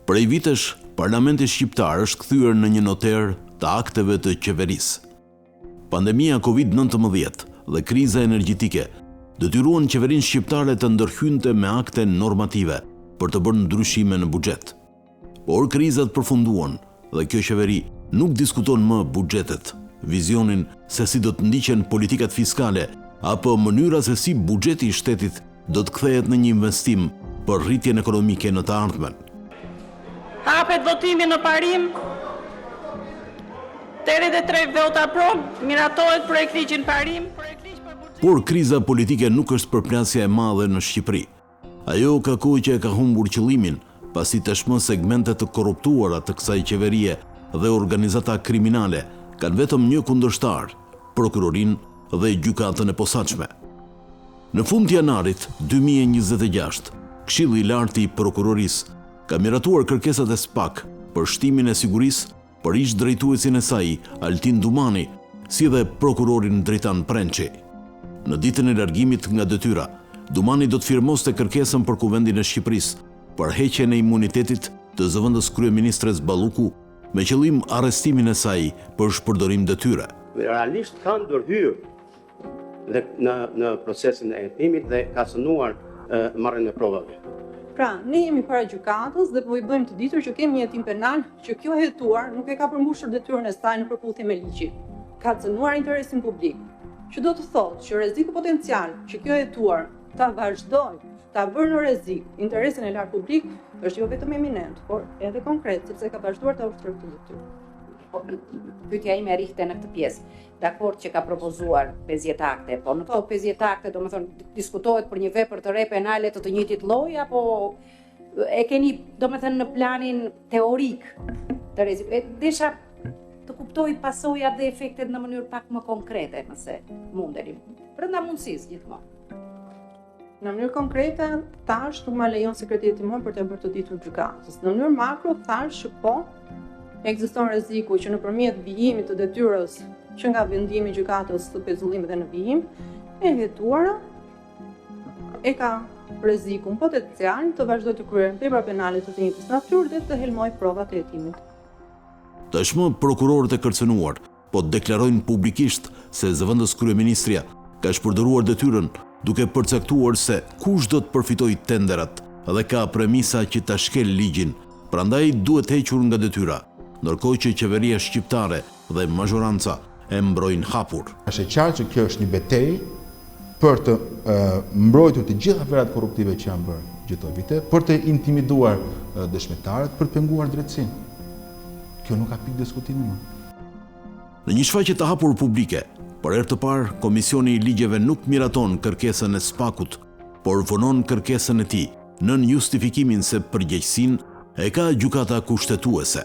Prej vitesh, Parlamenti Shqiptar është kthyer në një noter të akteve të qeverisë. Pandemia Covid-19 dhe kriza energjetike detyruan qeverinë shqiptare të ndërhyjnte me akte normative për të bërë ndryshime në buxhet. Por krizat përfunduan dhe kjo qeveri nuk diskuton më buxhetet, vizionin se si do të ndiqen politikat fiskale apo mënyra se si buxheti i shtetit do të kthehet në një investim për rritjen ekonomike në të ardhmen. Hapet votimi në parim. 83 vota pro, miratohet projektligjin parim. Por kriza politike nuk është përplasja e madhe në Shqipëri. Ajo kërkoi që e ka humbur qëllimin, pasi tashmë segmentet të korruptuara të kësaj qeverie dhe organizata kriminale kanë vetëm një kundërshtar, prokurorinë dhe gjykatën e posaçme. Në fund të janarit 2026, Këshilli i Lartë i Prokurorisë ka miratuar kërkesat e SPAK për shtimin e sigurisë për ish drejtuesin e saj, Altin Dumani, si dhe prokurorin Dritan Prençi. Në ditën e largimit nga detyra, Dumani do të firmoste kërkesën për Kuvendin e Shqipërisë për heqjen e imunitetit të zëvendës kryeministres Balluku me qëllim arrestimin e saj për shpërdorim detyre. Realisht kanë ndërhyrë dhe në procesin e hetimit dhe ka cënuar marrjen e provave. Pra, ne jemi para gjykatës dhe po i bëjmë të ditur që kemi një hetim penal që kjo hetuar nuk e ka përmbushur detyrën e saj në përputhje me ligjin. Ka cënuar interesin publik, që do të thotë që rreziku potencial që kjo hetuar ta vazhdojë ta vërë në rrezik interesin e lartë publik është jo vetëm eminent, por edhe konkret, sepse ka vazhduar ta ushtrojë këtë detyrë. Pyetja ime rrihte në këtë pjesë. Dakord që ka propozuar 50 akte, po në këto 50 akte, domethënë diskutohet për një vepër të re penale të njëjtit lloji apo e keni domethënë në planin teorik të rrezikut? Desha të kuptoj pasojat dhe efektet në mënyrë pak më konkrete, nëse mundeni. Brenda mundësisë gjithmonë. Në mënyrë konkrete, thash nuk ma lejon sekretariati timor për të bërë të ditur gjykatës. Në mënyrë makro, thash që po, ekziston rreziku që nëpërmjet vijimit të detyrës që nga vendimi i gjykatës të pezullimit dhe në vijim, e hetuara e ka rrezikun potencial të vazhdojë të kryejë vepra penale të njëjtës natyrë dhe të helmojë provat e hetimit. Tashmë prokurorët e kërcënuar po deklarojnë publikisht se zëvendës kryeministria ka shpërdoruar detyrën duke përcaktuar se kush do të përfitojë tenderat dhe ka premisa që ta shkel ligjin, prandaj duhet hequr nga detyra, ndërkohë që qeveria shqiptare dhe mazhoranca e mbrojnë hapur. Është e qartë që kjo është një betejë për të mbrojtur të gjitha aferat korruptive që janë bërë gjithë këto vite, për të intimiduar dëshmitarët, për të penguar drejtësinë. Kjo nuk ka pikë diskutimi më. Në një shfaqje të hapur publike, për herë të parë, Komisioni i Ligjeve nuk miraton kërkesën e SPAK-ut, por vonon kërkesën e tij nën justifikimin se përgjegjësinë e ka gjykata kushtetuese.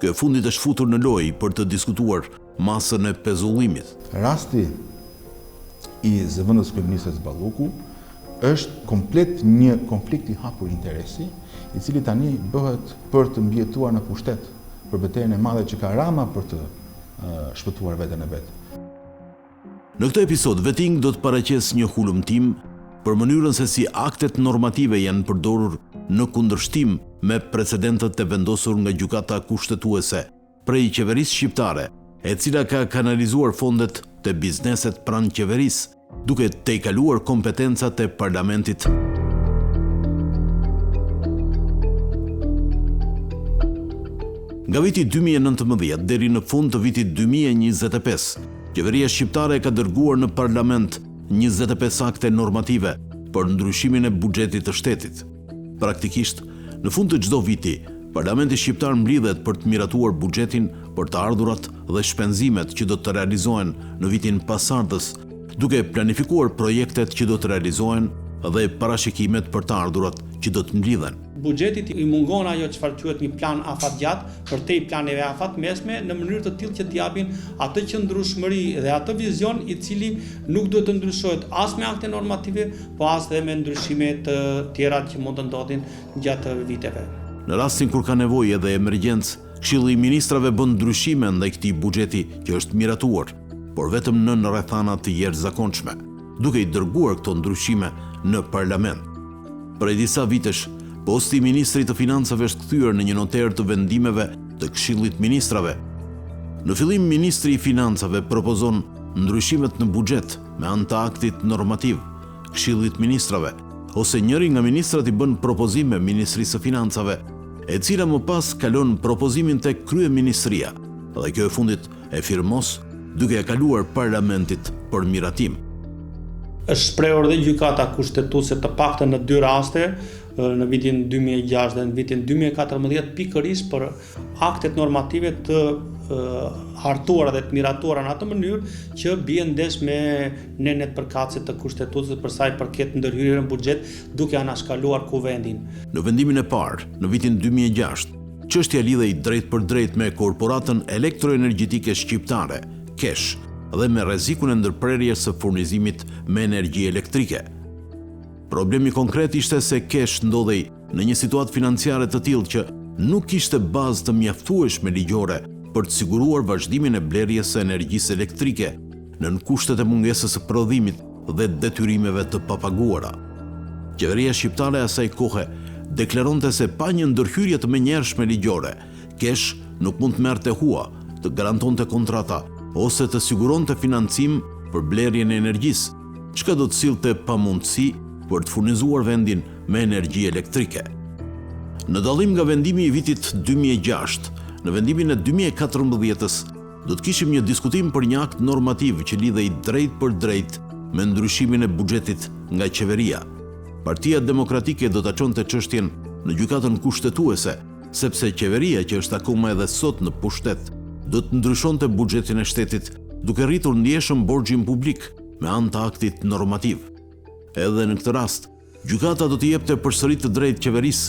Ky fundit është futur në lojë për të diskutuar masën e pezullimit. Rasti i zëvendës kryeministres Balluku është komplet një konflikt i hapur interesi, i cili tani bëhet për të mbjetuar në pushtet për betejën e madhe që ka Rama për të shpëtuar veten e vet. Në këtë episod, Veting do të paraqes një hulumtim për mënyrën se si aktet normative janë përdorur në kundërshtim me precedentet e vendosur nga gjykata kushtetuese prej qeverisë shqiptare, e cila ka kanalizuar fondet të bizneset pranë qeverisë, duke tejkaluar kompetencat e parlamentit. Nga viti 2019 deri në fund të vitit 2025, qeveria shqiptare ka dërguar në parlament 25 akte normative për ndryshimin e buxhetit të shtetit. Praktikisht, në fund të çdo viti, Parlamenti shqiptar mblidhet për të miratuar buxhetin për të ardhurat dhe shpenzimet që do të realizohen në vitin pasardhës, duke planifikuar projektet që do të realizohen dhe parashikimet për të ardhurat që do të mblidhen. Buxhetit i mungon ajo çfarë quhet një plan afatgjat përtej planeve afatmesme në mënyrë të tillë që të japin atë qëndrueshmëri dhe atë vizion i cili nuk duhet të ndryshohet as me akte normative, po as dhe me ndryshime të tjera që mund të ndodhin gjatë viteve. Në rastin kur ka nevojë dhe emergjencë, Këshilli i Ministrave bën ndryshime ndaj këtij buxheti që është miratuar, por vetëm në rrethana të jashtëzakonshme, duke i dërguar këto ndryshime në parlament. Prej disa vitesh, Posti i ministrit të financave është kthyer në një noter të vendimeve të Këshillit Ministrave. Në fillim, ministri i financave propozon ndryshimet në buxhet me anë të aktit normativ Këshillit Ministrave, ose njëri nga ministrat i bën propozime Ministrisë së Financave, e cila më pas kalon propozimin tek kryeministria, dhe kjo e fundit e firmos duke e kaluar parlamentit për miratim. Është shprehur dhe gjykata kushtetuese të paktën në 2 raste, në vitin 2006 dhe në vitin 2014, pikërisht për aktet normative të hartuara dhe të miratuara në atë mënyrë që bien ndesh me nenet përkatëse të kushtetuesës për sa i përket ndërhyrjes në buxhet duke anashkaluar kuvendin. Në vendimin e parë, në vitin 2006, çështja lidhej drejt për drejt me korporatën elektroenergjetike shqiptare, KESH, dhe me rrezikun e ndërprerjes së furnizimit me energji elektrike. Problemi konkret ishte se KESH ndodhej në një situatë financiare të tillë që nuk kishte bazë të mjaftueshme ligjore për të siguruar vazhdimin e blerjes së energjisë elektrike nën kushtet e mungesës së prodhimit dhe detyrimeve të papaguara. Qeveria shqiptare asaj kohe deklaronte se pa një ndërhyrje të menjëhershme ligjore, KESH nuk mund të merrte hua, të garantonte kontrata ose të siguronte financim për blerjen e energjisë, çka do të sillte pamundësi për të furnizuar vendin me energji elektrike. Në dallim nga vendimi i vitit 2006, në vendimin e 2014-s, do të kishim një diskutim për një akt normativ që lidhej drejt për drejt me ndryshimin e buxhetit nga qeveria. Partia Demokratike do ta çonte çështjen në gjykatën kushtetuese, sepse qeveria që është akoma edhe sot në pushtet, do të ndryshonte buxhetin e shtetit duke rritur ndjeshëm borxhin publik me anë të aktit normativ. Edhe në këtë rast, gjykata do të jepte përsëri të drejtë qeverisë,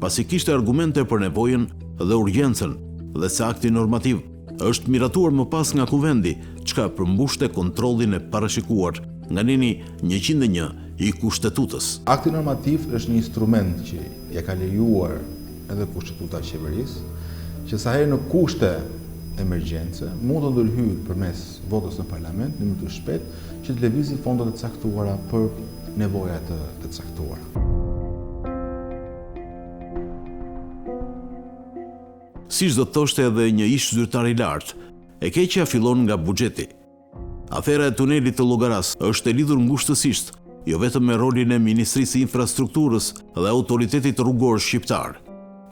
pasi kishte argumente për nevojën dhe urgjencën, dhe se akti normativ është miratuar më pas nga kuvendi, çka përmbushte kontrollin e parashikuar nga neni 101 i kushtetutës. Akti normativ është një instrument që ja ka lejuar edhe kushtetuta e qeverisë, që sa herë në kushte emergjence mund të ndërhyjë përmes votës në parlament në mënyrë të shpejtë që të lëvizë fondet e caktuara për nevoja të caktuara. Siç do të thoshte edhe një ish zyrtar i lartë, e keqja fillon nga buxheti. Afera e tunelit të Llogaras është e lidhur ngushtësisht jo vetëm me rolin e Ministrisë së Infrastrukturës dhe Autoritetit Rrugor Shqiptar,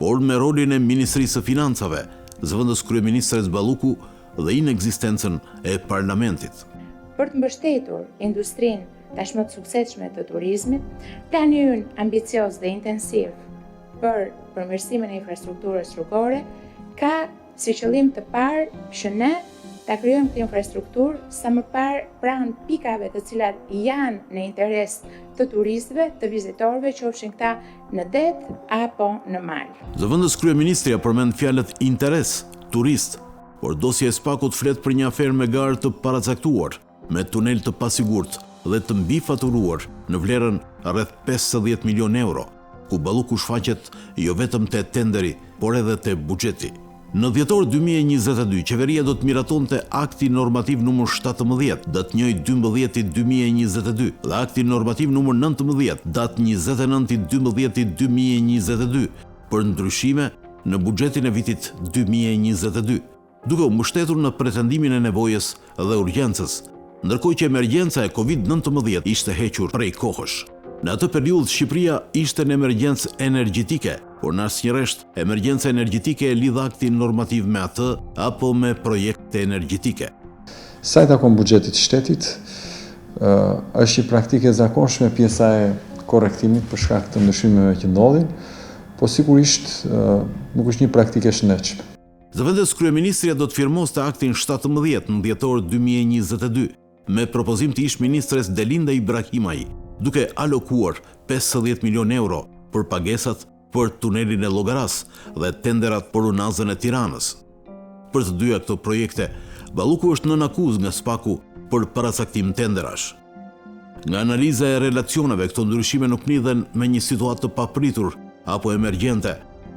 por me rolin e Ministrisë së Financave, zëvendës kryeministres Balluku dhe inekzistencën e parlamentit. Për të mbështetur industrinë tashmë të suksesshme të turizmit, plani ynë ambicioz dhe intensiv për përmirësimin e infrastrukturës rrugore ka si qëllim të parë që ne ta krijojmë këtë infrastrukturë sa më parë pranë pikave të cilat janë në interes të turistëve, të vizitorëve, qofshin këta në det apo në mal. Zëvendës kryeministria përmend fjalët interes, turist, por dosja e Spakut flet për një aferë me garë të paracaktuar, me tunel të pasigurt dhe të mbifaturuar në vlerën rreth 50 milion euro, ku Balluku shfaqet jo vetëm te tenderi, por edhe te buxheti. Në dhjetor 2022, qeveria do të miratonte akti normativ numër 17, datë 1/12/2022, dhe akti normativ numër 19, datë 29/12/2022, për ndryshime në buxhetin e vitit 2022, duke u mbështetur në pretendimin e nevojës dhe urgjencës, ndërkohë që emergjenca e Covid-19 ishte hequr prej kohësh. Në atë periudhë Shqipëria ishte në emergjencë energjetike, por në asnjëresht emergjenca energjetike e lidh aktin normativ me atë apo me projekte energjetike. Sa i takon buxhetit të shtetit, është një praktikë e zakonshme pjesa e korrektimit për shkak të ndryshimeve që ndodhin, po sigurisht nuk është një praktikë e shëndetshme. Zëvendës kryeministria do të firmoste aktin 17 në dhjetor 2022 me propozim të ish-ministres Delinda Ibrahimaj, duke alokuar 50 milion euro për pagesat për tunelin e Llogaras dhe tenderat për unazën e Tiranës. Për të dyja këto projekte, Balluku është nën akuzë nga Spaku për paracaktim tenderash. Nga analiza e relacioneve, këto ndryshime nuk lidhen me një situatë të papritur apo emergjente,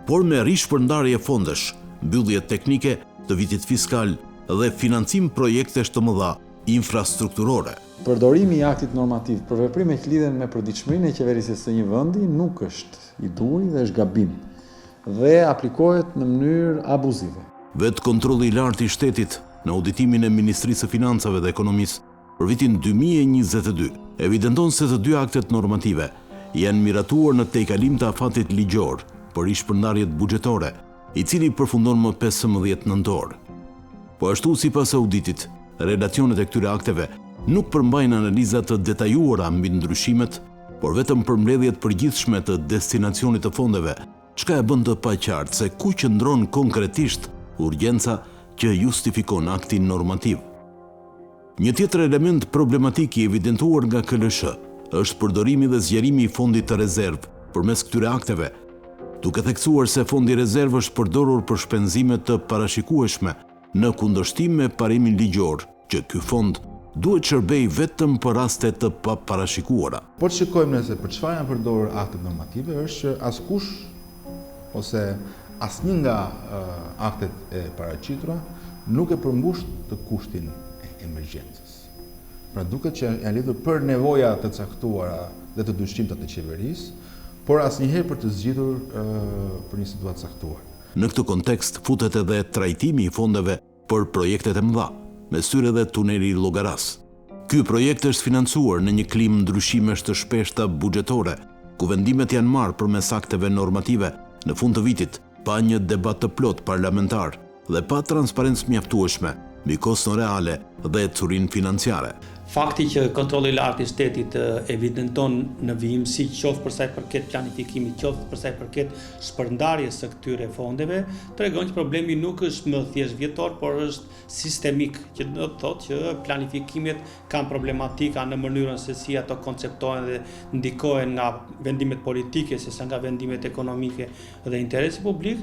por me rishpërndarje fondesh, mbyllje teknike të vitit fiskal dhe financim projektesh të mëdha infrastrukturore. Përdorimi i aktit normativ për veprime që lidhen me përditshmërinë e qeverisjes së një vendi nuk është i duri dhe është gabim dhe aplikohet në mënyrë abuzive. Vetë kontrolli i lartë i shtetit në auditimin e Ministrisë së Financave dhe Ekonomisë për vitin 2022 evidenton se të dy aktet normative janë miratuar në tejkalim të afatit ligjor për ishpërndarjet buxhetore, i cili përfundon më 15 nëntor. Po ashtu sipas auditit, relacionet e këtyre akteve nuk përmbajnë analiza të detajuara mbi ndryshimet, por vetëm përmbledhjet përgjithshme të destinacionit të fondeve, çka e bën të paqartë se ku qëndron konkretisht urgjenca që justifikon aktin normativ. Një tjetër element problematik i evidentuar nga KLSH është përdorimi dhe zgjerimi i fondit të rezervë përmes këtyre akteve, duke theksuar se fondi rezervë është përdorur për shpenzime të parashikueshme në kundërshtim me parimin ligjor, që ky fond duhet shërbej vetëm për raste të parashikuara. Po të shikojmë nëse për çfarë janë përdorur aktet normative, është që askush ose asnjë nga aktet e paraqitura nuk e përmbush të kushtin e emergjencës. Pra duket që janë lidhur për nevoja të caktuara dhe të dyshimta të qeverisë, por asnjëherë për të zgjidhur për një situatë caktuar. Në këtë kontekst futet edhe trajtimi i fondeve për projektet e mëdha, me syre dhe tuneli Llogaras. Ky projekt është financuar në një klim ndryshimesh të shpeshta buxhetore, ku vendimet janë marrë përmes akteve normative në fund të vitit, pa një debat të plot parlamentar dhe pa transparencë mjaftueshme mbi koston reale dhe curinë financiare. Fakti që kontrolli i lartë i shtetit evidenton në vijimësi qoftë për sa i përket planifikimit, qoftë për sa i përket shpërndarjes së këtyre fondeve, tregon që problemi nuk është më thjesht vjetor, por është sistemik, që do të thotë që planifikimet kanë problematika në mënyrën se si ato konceptohen dhe ndikohen nga vendimet politike, sesa nga vendimet ekonomike dhe interesi publik.